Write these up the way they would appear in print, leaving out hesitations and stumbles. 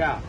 क्या?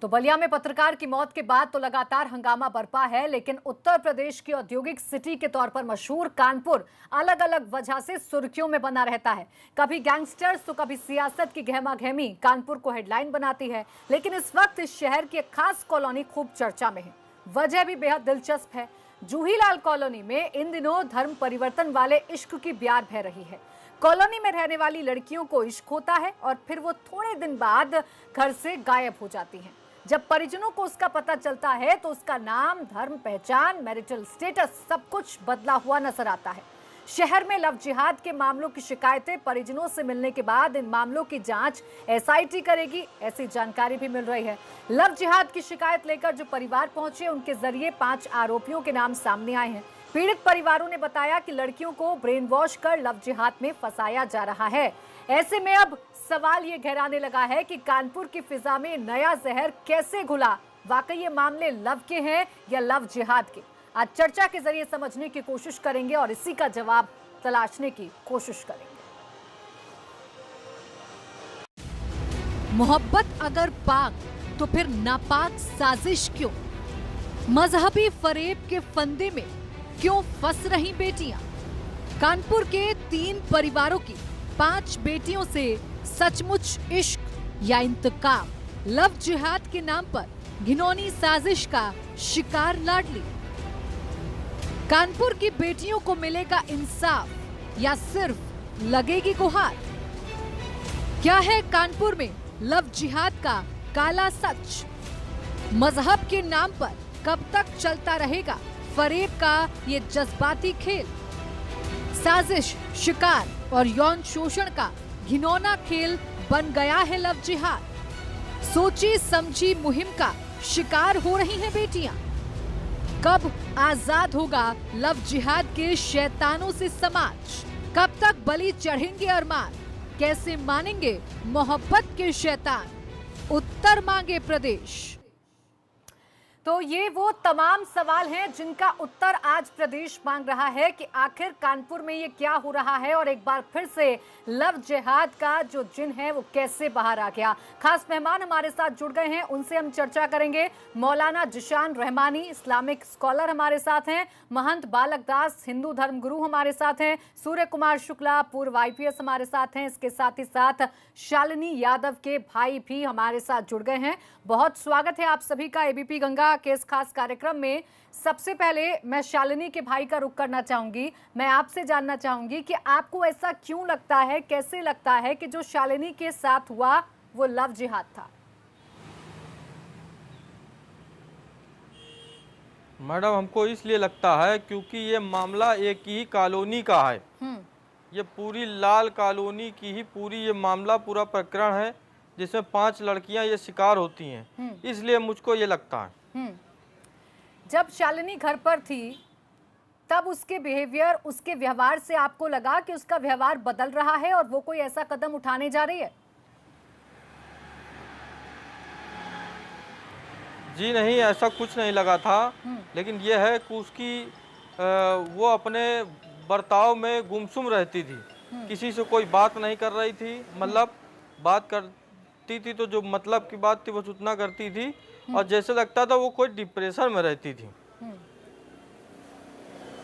तो बलिया में पत्रकार की मौत के बाद तो लगातार हंगामा बरपा है, लेकिन उत्तर प्रदेश की औद्योगिक सिटी के तौर पर मशहूर कानपुर अलग अलग वजह से सुर्खियों में बना रहता है। कभी गैंगस्टर्स तो कभी सियासत की गहमागहमी कानपुर को हेडलाइन बनाती है, लेकिन इस वक्त इस शहर की एक खास कॉलोनी खूब चर्चा में है। वजह भी बेहद दिलचस्प है। जूहीलाल कॉलोनी में इन दिनों धर्म परिवर्तन वाले इश्क की ब्यार बह रही है। कॉलोनी में रहने वाली लड़कियों को इश्क होता है और फिर वो थोड़े दिन बाद घर से गायब हो जाती हैं। जब परिजनों को उसका पता चलता है तो उसका नाम, धर्म, पहचान, मैरिटल स्टेटस सब कुछ बदला हुआ नजर आता है। शहर में लव जिहाद के मामलों की शिकायतें परिजनों से मिलने के बाद इन मामलों की जांच एसआईटी करेगी, ऐसी जानकारी भी मिल रही है। लव जिहाद की शिकायत लेकर जो परिवार पहुंचे, उनके जरिए 5 आरोपियों के नाम सामने आए हैं। पीड़ित परिवारों ने बताया कि लड़कियों को ब्रेन वॉश कर लव जिहाद में फंसाया जा रहा है। ऐसे में अब सवाल ये गहराने लगा है कि कानपुर की फिजा में नया जहर कैसे घुला। वाकई ये मामले लव के हैं या लव जिहाद के? आज चर्चा के जरिए समझने की कोशिश करेंगे और इसी का जवाब तलाशने की कोशिश करेंगे। मोहब्बत अगर पाक तो फिर नापाक साजिश क्यों? मजहबी फरेब के फंदे में क्यों फंस रही बेटियां? कानपुर के 3 परिवारों की 5 बेटियों से सचमुच इश्क या इंतकाम? लव जिहाद के नाम पर घिनौनी साजिश का शिकार लाडली? कानपुर की बेटियों को मिलेगा इंसाफ या सिर्फ लगेगी गुहार? क्या है कानपुर में लव जिहाद का काला सच? मजहब के नाम पर कब तक चलता रहेगा फरेब का ये जज्बाती खेल? साजिश, शिकार और यौन शोषण का घिनौना खेल बन गया है लव जिहाद। सोची समझी मुहिम का शिकार हो रही हैं बेटियां। कब आजाद होगा लव जिहाद के शैतानों से समाज? कब तक बलि चढ़ेंगे अरमान? कैसे मानेंगे मोहब्बत के शैतान? उत्तर मांगे प्रदेश। तो ये वो तमाम सवाल हैं जिनका उत्तर आज प्रदेश मांग रहा है कि आखिर कानपुर में ये क्या हो रहा है और एक बार फिर से लव जिहाद का जो जिन है वो कैसे बाहर आ गया। खास मेहमान हमारे साथ जुड़ गए हैं, उनसे हम चर्चा करेंगे। मौलाना जिशान रहमानी, इस्लामिक स्कॉलर हमारे साथ हैं। महंत बालक दास, हिंदू धर्म गुरु हमारे साथ हैं। सूर्य कुमार शुक्ला, पूर्व IPS हमारे साथ हैं। इसके साथ ही साथ शालिनी यादव के भाई भी हमारे साथ जुड़ गए हैं। बहुत स्वागत है आप सभी का ABP गंगा के इस खास कार्यक्रम में। सबसे पहले मैं शालिनी के भाई का रुख करना चाहूंगी। मैं आपसे जानना चाहूंगी कि आपको ऐसा क्यों लगता है, कैसे लगता है कि जो शालिनी के साथ हुआ वो लव जिहाद था? मैडम, हमको इसलिए लगता है क्योंकि ये मामला एक ही कॉलोनी का है। ये पूरी लाल कॉलोनी की ही पूरी ये मामला, पूरा प्रकरण है जिसमें 5 लड़कियां ये शिकार होती हैं। इसलिए मुझको ये लगता है। जब शालिनी घर पर थी तब उसके बिहेवियर, उसके व्यवहार से आपको लगा कि उसका व्यवहार बदल रहा है और वो कोई ऐसा कदम उठाने जा रही है? जी नहीं, ऐसा कुछ नहीं लगा था। लेकिन ये है कि उसकी वो अपने बर्ताव में गुमसुम रहती थी। किसी से कोई बात नहीं कर रही थी। मतलब बात करती थी तो जो मतलब की बात थी बस उतना करती थी, और जैसे लगता था वो कोई डिप्रेशन में रहती थी।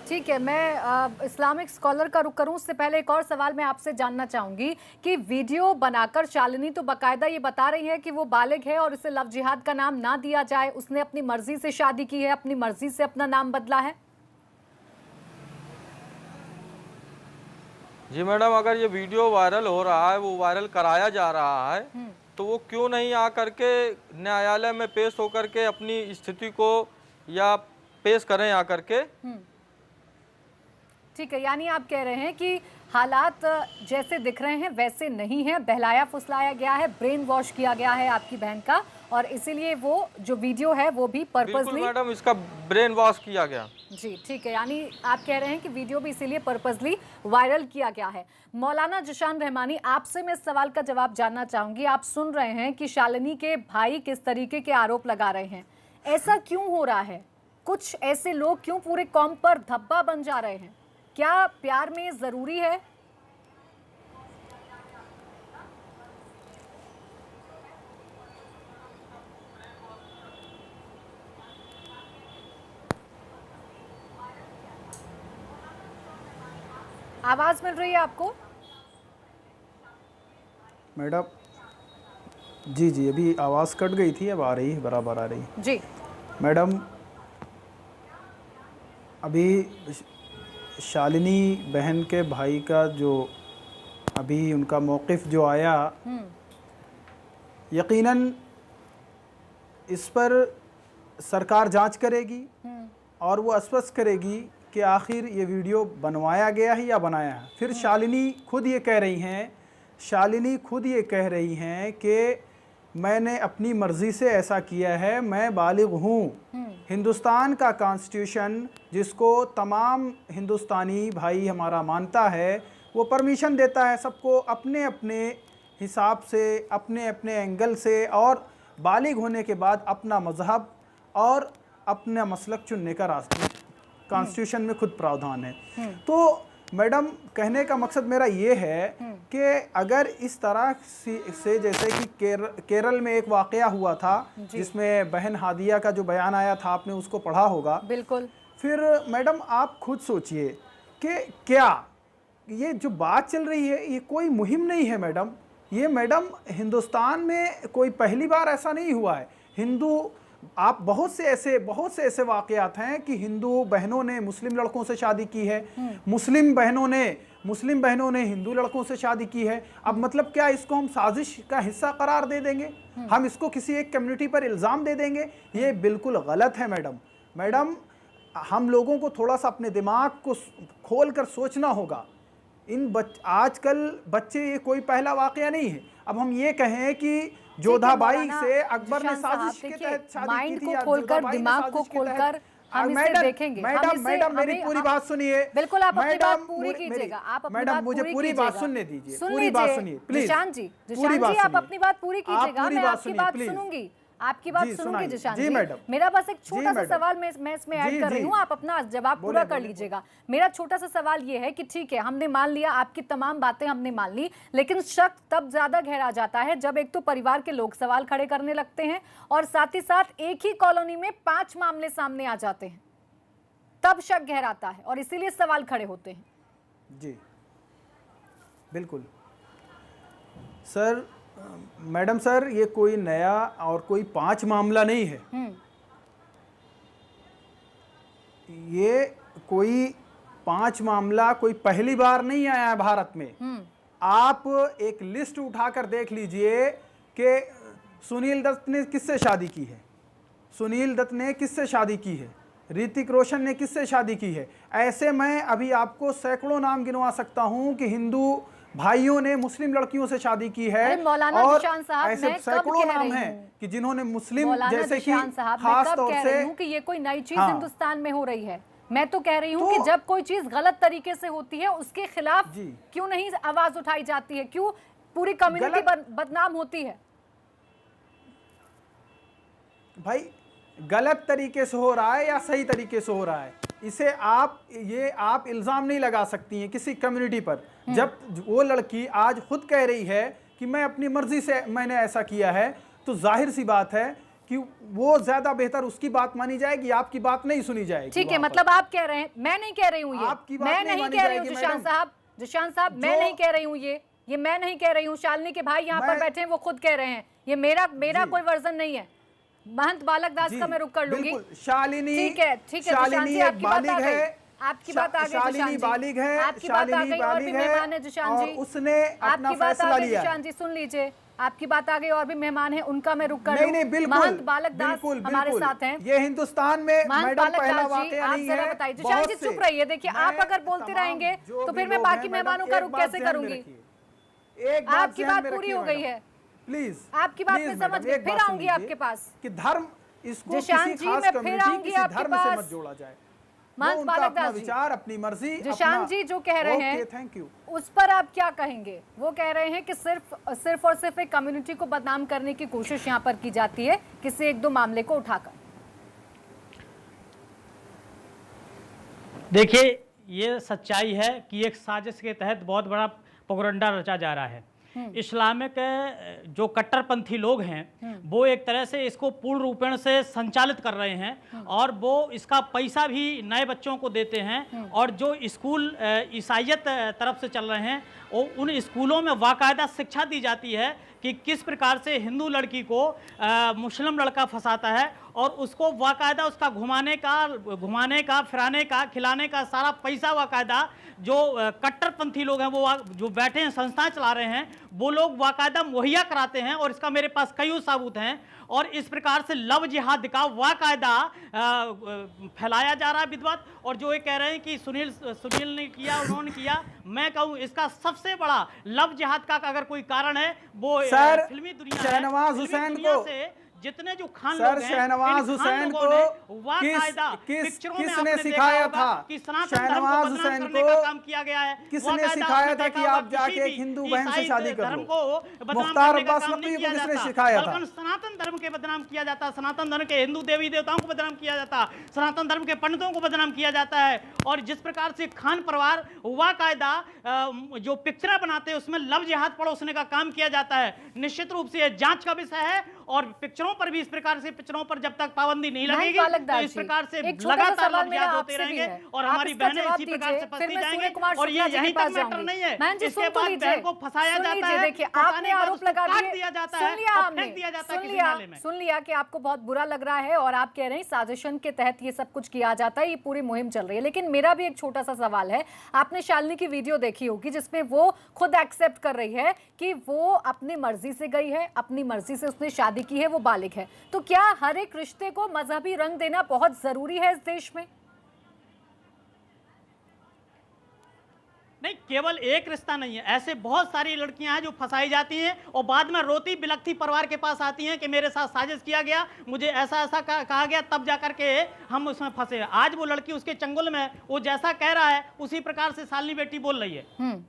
ठीक है, मैं इस्लामिक स्कॉलर का रुख करूं उससे पहले एक और सवाल मैं आपसे जानना चाहूंगी कि वीडियो बनाकर शालिनी तो बाकायदा ये बता रही है कि वो बालिग है और इसे लव जिहाद का नाम ना दिया जाए। उसने अपनी मर्जी से शादी की है, अपनी मर्जी से अपना नाम बदला है। जी मैडम, अगर ये वीडियो वायरल हो रहा है, वो वायरल कराया जा रहा है, तो वो क्यों नहीं आ करके न्यायालय में पेश होकर के अपनी स्थिति को या पेश करें आ करके? ठीक है, यानी आप कह रहे हैं कि हालात जैसे दिख रहे हैं वैसे नहीं है, बहलाया फुसलाया गया है, ब्रेन वॉश किया गया है आपकी बहन का, और इसीलिए वो जो वीडियो है वो भी पर्पसली, मैडम, इसका ब्रेन वॉश किया गया। जी ठीक है, यानी आप कह रहे हैं कि वीडियो भी इसीलिए पर्पसली वायरल किया गया है। मौलाना जिशान रहमानी, आपसे मैं इस सवाल का जवाब जानना चाहूंगी। आप सुन रहे हैं कि शालिनी के भाई किस तरीके के आरोप लगा रहे हैं, ऐसा क्यों हो रहा है? कुछ ऐसे लोग क्यों पूरे कौम पर धब्बा बन जा रहे हैं? क्या प्यार में जरूरी है? आवाज मिल रही है आपको? मैडम जी जी, अभी आवाज़ कट गई थी, अब आ रही है, बराबर आ रही है जी। मैडम। अभी शालिनी बहन के भाई का जो अभी उनका मौक़िफ़ जो आया, यकीनन इस पर सरकार जांच करेगी और वो स्पष्ट करेगी कि आखिर ये वीडियो बनवाया गया है या बनाया है। फिर शालिनी खुद ये कह रही हैं कि मैंने अपनी मर्ज़ी से ऐसा किया है, मैं बालिग हूँ। हिंदुस्तान का कॉन्स्टिट्यूशन, जिसको तमाम हिंदुस्तानी भाई हमारा मानता है, वो परमिशन देता है सबको अपने अपने हिसाब से, अपने अपने एंगल से, और बालिग होने के बाद अपना मज़हब और अपना मसलक चुनने का रास्ता कॉन्स्टिट्यूशन में खुद प्रावधान है। तो मैडम, कहने का मकसद मेरा ये है कि अगर इस तरह से जैसे कि केरल में एक वाक़या हुआ था जिसमें बहन हादिया का जो बयान आया था, आपने उसको पढ़ा होगा। बिल्कुल। फिर मैडम आप खुद सोचिए कि क्या ये जो बात चल रही है ये कोई मुहिम नहीं है मैडम। ये मैडम हिंदुस्तान में कोई पहली बार ऐसा नहीं हुआ है। आप बहुत से ऐसे वाक़यात हैं कि हिंदू बहनों ने मुस्लिम लड़कों से शादी की है, मुस्लिम बहनों ने हिंदू लड़कों से शादी की है। अब मतलब क्या इसको हम साजिश का हिस्सा करार दे देंगे? हम इसको किसी एक कम्युनिटी पर इल्ज़ाम दे देंगे? ये बिल्कुल गलत है मैडम। हम लोगों को थोड़ा सा अपने दिमाग को खोल कर सोचना होगा। आजकल बच्चे, ये कोई पहला वाक़या नहीं है। अब हम ये कहें कि जोधाबाई से अकबर ने साजिश के तहत शादी की थी, को खोलकर, दिमाग को खोलकर हम इसे देखेंगे। मैडम मेरी पूरी बात सुनिए। बिल्कुल, आप अपनी बात पूरी कीजिएगा। आप अपनी मैडम बात मुझे पूरी बात सुनने दीजिए, पूरी बात सुनिए प्लीज। जिशान जी, आप अपनी बात पूरी कीजिएगा, मैं आपकी बात सुनूंगी, आपकी बात सुनूंगी जिशान जी। मेरा बस एक छोटा सा सवाल मैं इसमें ऐड कर रही हूँ, आप अपना जवाब पूरा कर लीजिएगा। मेरा छोटा सा सवाल ये है कि ठीक है, हमने मान लिया, आपकी तमाम बातें हमने मान ली, लेकिन शक तब ज्यादा गहरा जाता है जब एक तो परिवार के लोग सवाल खड़े करने लगते हैं और साथ ही साथ एक ही कॉलोनी में 5 मामले सामने आ जाते हैं, तब शक गहराता है और इसीलिए सवाल खड़े होते हैं। जी बिल्कुल सर। मैडम सर, ये कोई नया और कोई 5 मामला नहीं है। ये कोई 5 मामला कोई पहली बार नहीं आया है भारत में। आप एक लिस्ट उठाकर देख लीजिए कि सुनील दत्त ने किससे शादी की है, ऋतिक रोशन ने किससे शादी की है। ऐसे मैं अभी आपको सैकड़ों नाम गिनवा सकता हूं कि हिंदू भाइयों ने मुस्लिम लड़कियों से शादी की है, और ऐसे सैकड़ों नाम हैं कि जिन्होंने मुस्लिम, जैसे कि खास तौर से कि ये कोई नई चीज हिंदुस्तान में हो रही है। मैं तो कह रही हूँ कि जब कोई चीज गलत तरीके से होती है उसके खिलाफ क्यों नहीं आवाज उठाई जाती है, क्यों पूरी कम्युनिटी बदनाम होती है? भाई गलत तरीके से हो रहा है या सही तरीके से हो रहा है, इसे आप इल्ज़ाम नहीं लगा सकती हैं किसी कम्युनिटी पर। जब वो लड़की आज खुद कह रही है कि मैं अपनी मर्जी से मैंने ऐसा किया है, तो जाहिर सी बात है कि वो ज्यादा बेहतर उसकी बात मानी जाएगी, आपकी बात नहीं सुनी जाएगी। ठीक है, मतलब आप कह रहे हैं, मैं नहीं कह रही हूँ ये, आपकी बात मैं नहीं कह रही हूँ जिशान साहब, मैं नहीं कह रही हूँ ये मैं नहीं कह रही हूँ। शालिनी के भाई यहाँ पर बैठे हैं, वो खुद कह रहे हैं, ये मेरा कोई वर्जन नहीं है। महंत बालक दास का मैं रुक कर लूंगी। शालिनी, ठीक है शालिनी एक बालिग है, आपकी बात आ गई शालिनी बालिग है, आपकी बात आ गई, और भी मेहमान है जिशान जी, उसने अपना फैसला लिया। जिशान जी सुन लीजिए, आपकी बात आ गई, और भी मेहमान है, उनका मैं रुक कर लूं। नहीं, बिल्कुल, महंत बालक दास हमारे साथ हैं। ये हिंदुस्तान में मैडम पहला वाकया नहीं है। जरा बताइए जिशान जी, चुप रहिए। देखिए, आप अगर बोलते रहेंगे तो फिर मैं बाकी मेहमानों का रुख कैसे करूंगी? आपकी बात पूरी हो गई है, प्लीज आपकी बात में समझ गई, फिर आऊंगी आपके पास कि धर्म इसको जिशान जी, मैं फिर आऊंगी आपके पास। मत जोड़ा जाए। महंत बालक दास जी, विचार, अपनी मर्जी, जिशान जी जो कह रहे हैं, थैंक यू, उस पर आप क्या कहेंगे? वो कह रहे हैं कि सिर्फ और सिर्फ एक कम्युनिटी को बदनाम करने की कोशिश यहाँ पर की जाती है, किसी 1-2 मामले को उठाकर। देखिए, ये सच्चाई है कि एक साजिश के तहत बहुत बड़ा प्रोपेगेंडा रचा जा रहा है। इस्लामिक जो कट्टरपंथी लोग हैं वो एक तरह से इसको पूर्ण रूपेण से संचालित कर रहे हैं और वो इसका पैसा भी नए बच्चों को देते हैं। और जो स्कूल ईसाइयत तरफ से चल रहे हैं उन स्कूलों में बाकायदा शिक्षा दी जाती है कि किस प्रकार से हिंदू लड़की को मुस्लिम लड़का फंसाता है और उसको बाकायदा उसका घुमाने का फिराने का खिलाने का सारा पैसा बाकायदा जो कट्टरपंथी लोग हैं वो जो बैठे हैं संस्थाएं चला रहे हैं वो लोग बाकायदा मुहैया कराते हैं। और इसका मेरे पास कई सबूत हैं। और इस प्रकार से लव जिहाद का बाकायदा फैलाया जा रहा है विद्वत। और जो ये कह रहे हैं कि सुनील ने किया उन्होंने किया, मैं कहूँ इसका सबसे बड़ा लव जिहाद का अगर कोई कारण है वो फिल्मी दुनिया है। शहनवाज हुसैन को जितने जो खान सर शहनवाज हुसैन को किसने सिखाया था कि शहनवाज हुसैन को काम किया गया है? किसने सिखाया था कि आप जाके एक हिंदू बहन से शादी कर लो? मुख्तार अब्बास नकवी को किसने सिखाया था? सनातन धर्म के बदनाम किया जाता, सनातन धर्म के हिंदू देवी देवताओं को बदनाम किया जाता, सनातन धर्म के पंडितों को बदनाम किया जाता है। और जिस प्रकार से खान परिवार वाकायदा जो पिक्चर बनाते हैं उसमें लव जिहाद पड़ोसने का काम किया जाता है, निश्चित रूप से जांच का विषय है। और पिक्चरों पर भी इस प्रकार से पिक्चरों पर जब तक पाबंदी नहीं लगेगी तो इस प्रकार से लगातार लव जिहाद होते रहेंगे और हमारी बहनें इसी प्रकार से फंसती जाएंगी। और ये यहीं तक मैटर नहीं है, इसके बाद बहन को फंसाया जाता है, देखिए आपने आरोप लगा दिया जाता है, फेंक दिया जाता है किसी नाले में। सुन लिया कि आपको बहुत बुरा लग रहा है और आप कह रहे हैं साजिशन के तहत ये सब कुछ किया जाता है, ये पूरी मुहिम चल रही है। लेकिन मेरा भी एक छोटा सा सवाल है, आपने शालिनी की वीडियो देखी होगी जिसमें वो खुद एक्सेप्ट कर रही है कि वो अपनी मर्जी से गई है, अपनी मर्जी से उसने शादी की है, वो बालिग है। तो क्या हर एक रिश्ते को मजहबी रंग देना बहुत जरूरी है इस देश में? नहीं, केवल एक रिश्ता नहीं है, ऐसे बहुत सारी लड़कियां हैं जो फंसाई जाती हैं और बाद में रोती बिलखती परिवार के पास आती हैं कि मेरे साथ साजिश किया गया, मुझे ऐसा ऐसा कहा गया, तब जाकर के हम उसमें फंसे। आज वो लड़की उसके चंगुल में, वो जैसा कह रहा है उसी प्रकार से शालिनी बेटी बोल रही है।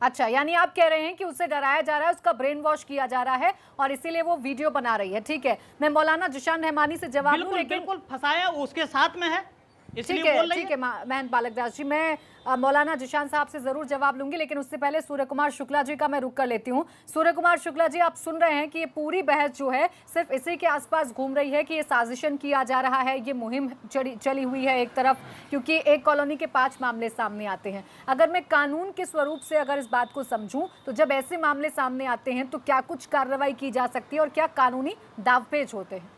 अच्छा, यानी आप कह रहे हैं कि उसे डराया जा रहा है, उसका ब्रेन वॉश किया जा रहा है और इसीलिए वो वीडियो बना रही है। ठीक है, मैं मौलाना जिशान रहमानी से जवाब लूं, लेकिन बिल्कुल फंसाया उसके साथ में है, ठीक है महंत बालक दास जी, मैं मौलाना जिशान साहब से जरूर जवाब लूंगी, लेकिन उससे पहले सूर्य कुमार शुक्ला जी का मैं रुक कर लेती हूं। सूर्य कुमार शुक्ला जी, आप सुन रहे हैं कि ये पूरी बहस जो है सिर्फ इसी के आसपास घूम रही है कि ये साजिशन किया जा रहा है, ये मुहिम चली हुई है एक तरफ, क्योंकि एक कॉलोनी के 5 मामले सामने आते हैं। अगर मैं कानून के स्वरूप से अगर इस बात को समझूं तो जब ऐसे मामले सामने आते हैं तो क्या कुछ कार्रवाई की जा सकती है और क्या कानूनी दावपेच होते हैं?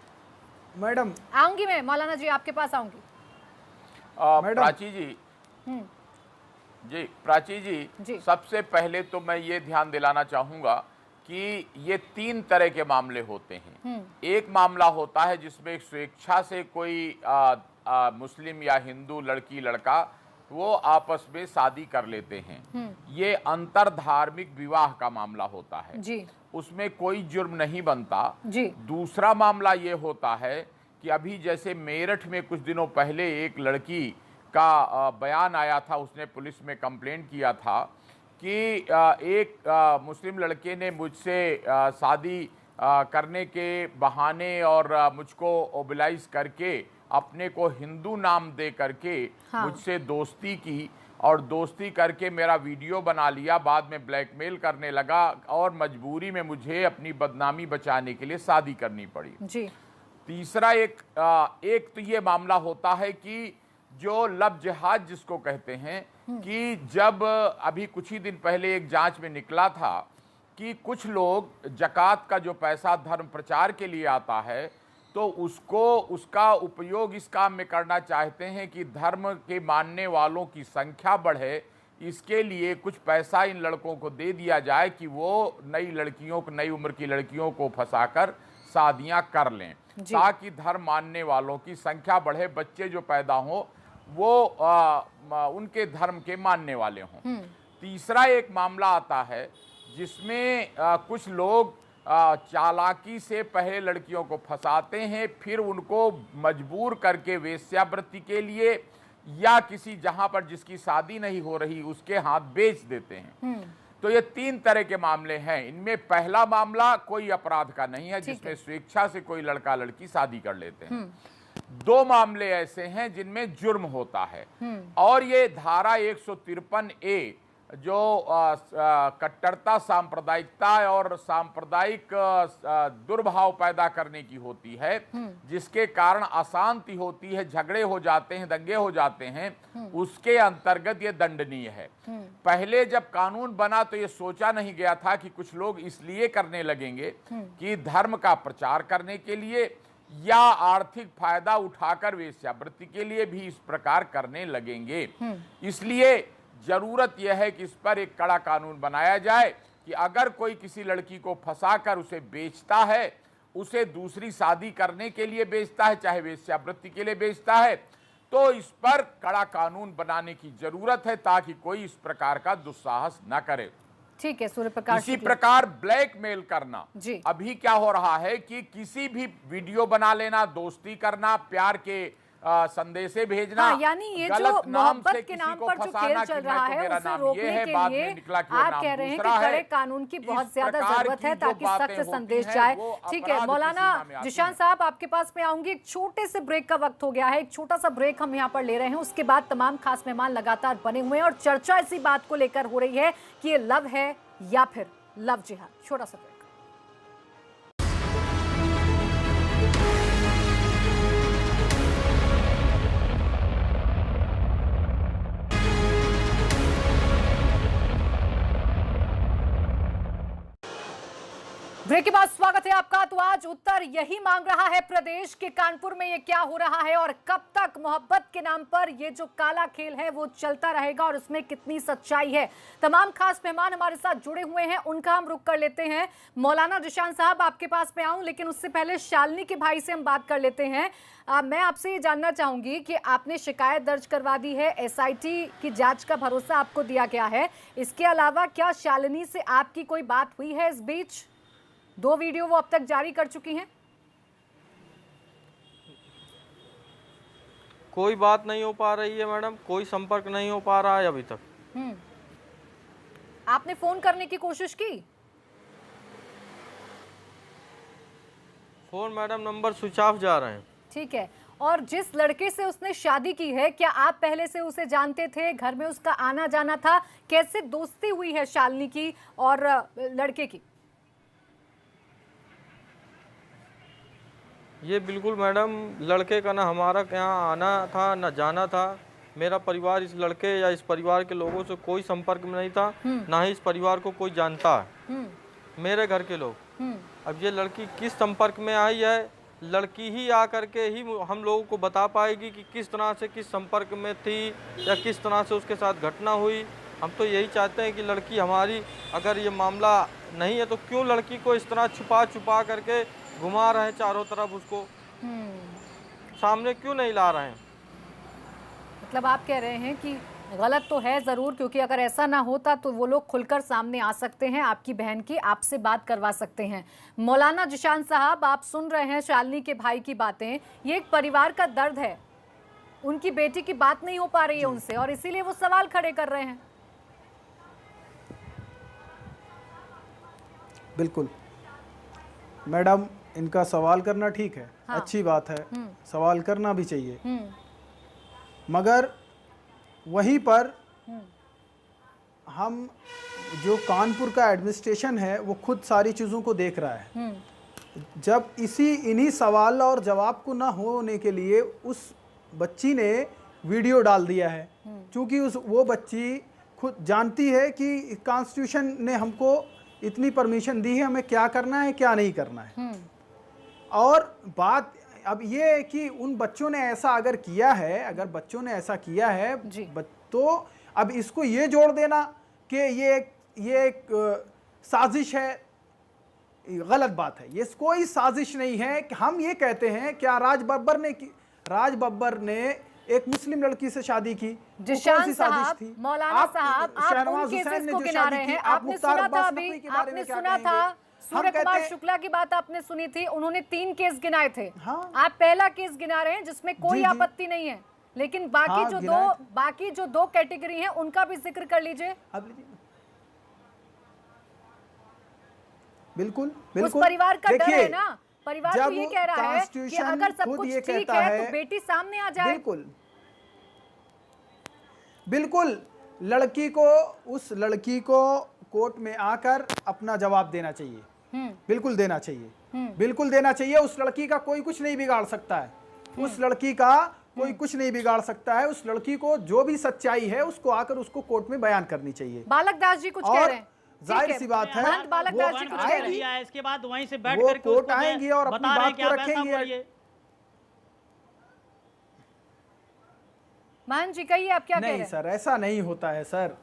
मैडम आऊंगी मैं, मौलाना जी आपके पास आऊंगी। प्राची जी, सबसे पहले तो मैं ये ध्यान दिलाना चाहूँगा कि ये 3 तरह के मामले होते हैं। एक मामला होता है जिसमें स्वेच्छा से कोई मुस्लिम या हिंदू लड़की लड़का वो आपस में शादी कर लेते हैं, ये अंतर धार्मिक विवाह का मामला होता है जी। उसमें कोई जुर्म नहीं बनता जी। दूसरा मामला ये होता है कि अभी जैसे मेरठ में कुछ दिनों पहले एक लड़की का बयान आया था, उसने पुलिस में कंप्लेंट किया था कि एक मुस्लिम लड़के ने मुझसे शादी करने के बहाने और मुझको ओबिलाइज करके अपने को हिंदू नाम दे करके मुझसे दोस्ती की और दोस्ती करके मेरा वीडियो बना लिया, बाद में ब्लैकमेल करने लगा और मजबूरी में मुझे अपनी बदनामी बचाने के लिए शादी करनी पड़ी जी। तीसरा एक तो ये मामला होता है कि जो लव जिहाद जिसको कहते हैं कि जब अभी कुछ ही दिन पहले एक जांच में निकला था कि कुछ लोग ज़कात का जो पैसा धर्म प्रचार के लिए आता है तो उसका उपयोग इस काम में करना चाहते हैं कि धर्म के मानने वालों की संख्या बढ़े, इसके लिए कुछ पैसा इन लड़कों को दे दिया जाए कि वो नई उम्र की लड़कियों को फंसाकर शादियां कर लें ताकि धर्म मानने वालों की संख्या बढ़े, बच्चे जो पैदा हों वो उनके धर्म के मानने वाले हों। तीसरा एक मामला आता है जिसमें कुछ लोग चालाकी से पहले लड़कियों को फंसाते हैं, फिर उनको मजबूर करके वेश्यावृत्ति के लिए या किसी जहां पर जिसकी शादी नहीं हो रही उसके हाथ बेच देते हैं। तो ये 3 तरह के मामले हैं। इनमें पहला मामला कोई अपराध का नहीं है जिसमें स्वेच्छा से कोई लड़का लड़की शादी कर लेते हैं। 2 मामले ऐसे हैं जिनमें जुर्म होता है और ये धारा 153A जो कट्टरता, सांप्रदायिकता और सांप्रदायिक दुर्भाव पैदा करने की होती है, जिसके कारण अशांति होती है, झगड़े हो जाते हैं, दंगे हो जाते हैं, उसके अंतर्गत ये दंडनीय है। पहले जब कानून बना तो ये सोचा नहीं गया था कि कुछ लोग इसलिए करने लगेंगे कि धर्म का प्रचार करने के लिए या आर्थिक फायदा उठाकर वेश्यावृत्ति के लिए भी इस प्रकार करने लगेंगे। इसलिए जरूरत यह है कि इस पर एक कड़ा कानून बनाया जाए कि अगर कोई किसी लड़की को फंसाकर उसे बेचता है, उसे दूसरी शादी करने के लिए बेचता है, चाहे वेश्यावृत्ति के लिए बेचता है, तो इस पर कड़ा कानून बनाने की जरूरत है ताकि कोई इस प्रकार का दुस्साहस न करे। ठीक है सूर्य प्रकाश। इसी प्रकार ब्लैकमेल करना, जी। अभी क्या हो रहा है कि किसी भी वीडियो बना लेना, दोस्ती करना, प्यार के संदेशे भेजना, यानी ये जो मोहब्बत के नाम पर जो खेल चल रहा है उसे रोकने के लिए आप कह रहे हैं कि कड़े कानून की बहुत ज्यादा जरूरत है ताकि सख्त संदेश जाए। ठीक है मौलाना जिशान साहब, आपके पास मैं आऊंगी। एक छोटे से ब्रेक का वक्त हो गया है, एक छोटा सा ब्रेक हम यहाँ पर ले रहे हैं। उसके बाद तमाम खास मेहमान लगातार बने हुए हैं और चर्चा इसी बात को लेकर हो रही है कि ये लव है या फिर लव जिहाद। छोटा सा ब्रेक। ब्रेक के बाद स्वागत है आपका। तो आज उत्तर यही मांग रहा है प्रदेश के कानपुर में ये क्या हो रहा है और कब तक मोहब्बत के नाम पर ये जो काला खेल है वो चलता रहेगा और उसमें कितनी सच्चाई है। तमाम खास मेहमान हमारे साथ जुड़े हुए हैं, उनका हम रुख कर लेते हैं। मौलाना जिशान साहब आपके पास मैं आऊं, लेकिन उससे पहले शालिनी के भाई से हम बात कर लेते हैं। मैं आपसे ये जानना चाहूंगी कि आपने शिकायत दर्ज करवा दी है, एसआईटी की जांच का भरोसा आपको दिया गया है, इसके अलावा क्या शालिनी से आपकी कोई बात हुई है इस बीच? 2 वीडियो वो अब तक जारी कर चुकी हैं। कोई बात नहीं हो पा रही है मैडम, कोई संपर्क नहीं हो पा रहा है अभी तक। आपने फोन करने की कोशिश की? Phone madam number switch off जा रहे हैं। ठीक है। और जिस लड़के से उसने शादी की है, क्या आप पहले से उसे जानते थे? घर में उसका आना जाना था? कैसे दोस्ती हुई है शालिनी की और लड़के की? ये बिल्कुल मैडम, लड़के का ना हमारा यहाँ आना था ना जाना था। मेरा परिवार इस लड़के या इस परिवार के लोगों से कोई संपर्क में नहीं था, ना ही इस परिवार को कोई जानता है, मेरे घर के लोग। अब ये लड़की किस संपर्क में आई है, लड़की ही आ करके ही हम लोगों को बता पाएगी कि किस तरह से किस संपर्क में थी या किस तरह से उसके साथ घटना हुई। हम तो यही चाहते हैं कि लड़की हमारी, अगर ये मामला नहीं है तो क्यों लड़की को इस तरह छुपा छुपा करके घुमा रहे हैं चारों तरफ, उसको सामने क्यों नहीं ला रहे हैं? मतलब आप कह रहे हैं कि गलत तो है ज़रूर, क्योंकि अगर ऐसा ना होता तो वो लोग खुलकर सामने आ सकते हैं, आपकी बहन की आपसे बात करवा सकते हैं। मौलाना जिशान साहब, आप सुन रहे हैं शालिनी के भाई की बातें। ये एक परिवार का दर्द है, उनकी बेटी की बात नहीं हो पा रही है उनसे और इसीलिए वो सवाल खड़े कर रहे हैं। बिल्कुल मैडम, इनका सवाल करना ठीक है, हाँ। अच्छी बात है, सवाल करना भी चाहिए, मगर वहीं पर हम जो कानपुर का एडमिनिस्ट्रेशन है वो खुद सारी चीज़ों को देख रहा है। जब इन्हीं सवाल और जवाब को ना होने के लिए उस बच्ची ने वीडियो डाल दिया है, क्योंकि वो बच्ची खुद जानती है कि कॉन्स्टिट्यूशन ने हमको इतनी परमिशन दी है, हमें क्या करना है क्या नहीं करना है। और बात अब ये है कि उन बच्चों ने ऐसा अगर किया है, अगर बच्चों ने ऐसा किया है तो अब इसको ये जोड़ देना कि ये एक साजिश है, गलत बात है। ये कोई साजिश नहीं है। कि हम ये कहते हैं क्या राज बब्बर ने एक मुस्लिम लड़की से शादी की, जिशान साहब, मौलाना साहब, आप उन केसेस को गिना रहे हैं। आपने सुना था अभी, आपने सुना था सूर्य कुमार शुक्ला की बात आपने सुनी थी, उन्होंने 3 केस गिनाए थे। हाँ। आप पहला केस गिना रहे हैं जिसमें कोई आपत्ति नहीं है, लेकिन बाकी जो दो कैटेगरी हैं उनका भी जिक्र कर लीजिए। बिल्कुल उस परिवार का डर है ना, परिवार तो ये कह रहा है कि अगर सब कुछ ठीक है तो बेटी सामने आ जाए। बिल्कुल, लड़की को कोर्ट में आकर अपना जवाब देना चाहिए। बिल्कुल देना चाहिए, बिल्कुल देना चाहिए। उस लड़की का कोई कुछ नहीं बिगाड़ सकता है, उस लड़की का कोई कुछ नहीं बिगाड़ सकता है। उस लड़की को जो भी सच्चाई है उसको आकर उसको कोर्ट में बयान करनी चाहिए। बालक दास जी कुछ कह रहे हैं, जाहिर सी बात है महंत बालक दास जी कुछ कह रहे हैं। इसके बाद वहीं से बैठ वो करके कोर्ट उसको आएंगी और अपनी बता रहे हैं बात कि को आप ऐसा रखेंगे। बोलिए। महंत जी कहिए, आप क्या कह रहे नहीं हैं? सर, ऐसा नहीं होता है सर।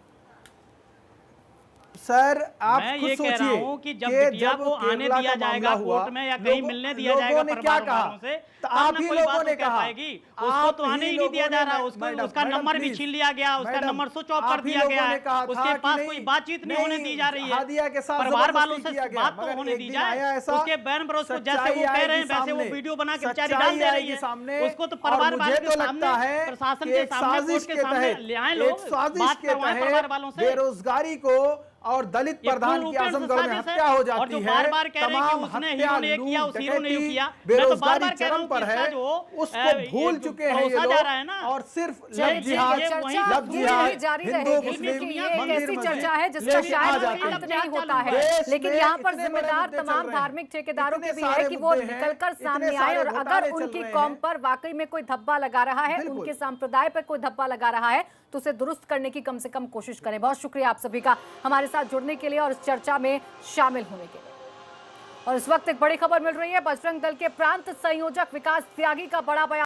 सर आप मैं खुद ये कह रहा सोचिए हूं कि जब कि बिटिया को केरला आने का दिया मामला जाएगा हुआ, कोर्ट में या कहीं मिलने दिया जाएगा लोगों ने क्या परिवार कहा? वालों से, तो तब आप ना ही कोई लोगों बात ने वो कह कहा, पाएगी। उसको तो आने ही नहीं दिया जा रहा, उसको उसका नंबर भी छीन लिया गया, उसका नंबर स्विच ऑफ कर दिया गया है, उसके पास कोई बातचीत नहीं होने दी जा रही है। परिवार वालों से बात तो होने दी जाए। उसके बहन बरोस को जैसे वो कह रहे हैं वैसे वो वीडियो बना के बेचारी डाल दे रही है। उसको तो परिवार वालों के सामने, प्रशासन के सामने, कोर्ट के सामने ले आए लोग, बात करवाएं परिवार वालों से। बेरोजगारी को और दलित प्रधान की आजमगढ़ में हत्या हो जाती है। और जो बार-बार कह रहे हैं कि उसने हीरो ने किया, उस हीरो ने किया, मैं तो बार-बार कह रहा हूं पर है, उसको भूल चुके हैं ये लोग। और सिर्फ लव जिहाद, हिंदू मुस्लिम ऐसी चर्चा है जिसका शायद अंत नहीं होता है, लेकिन यहाँ पर जिम्मेदार तमाम धार्मिक ठेकेदारों के भी है कि वो निकलकर सामने आए और अगर उनकी कौम पर वाकई में कोई धब्बा लगा रहा है, उनके संप्रदाय पर कोई धब्बा लगा रहा है, तो उसे दुरुस्त करने की कम से कम कोशिश करें। बहुत शुक्रिया आप सभी का हमारे साथ जुड़ने के लिए और इस चर्चा में शामिल होने के लिए। और इस वक्त एक बड़ी खबर मिल रही है, बजरंग दल के प्रांत संयोजक विकास त्यागी का बड़ा बयान।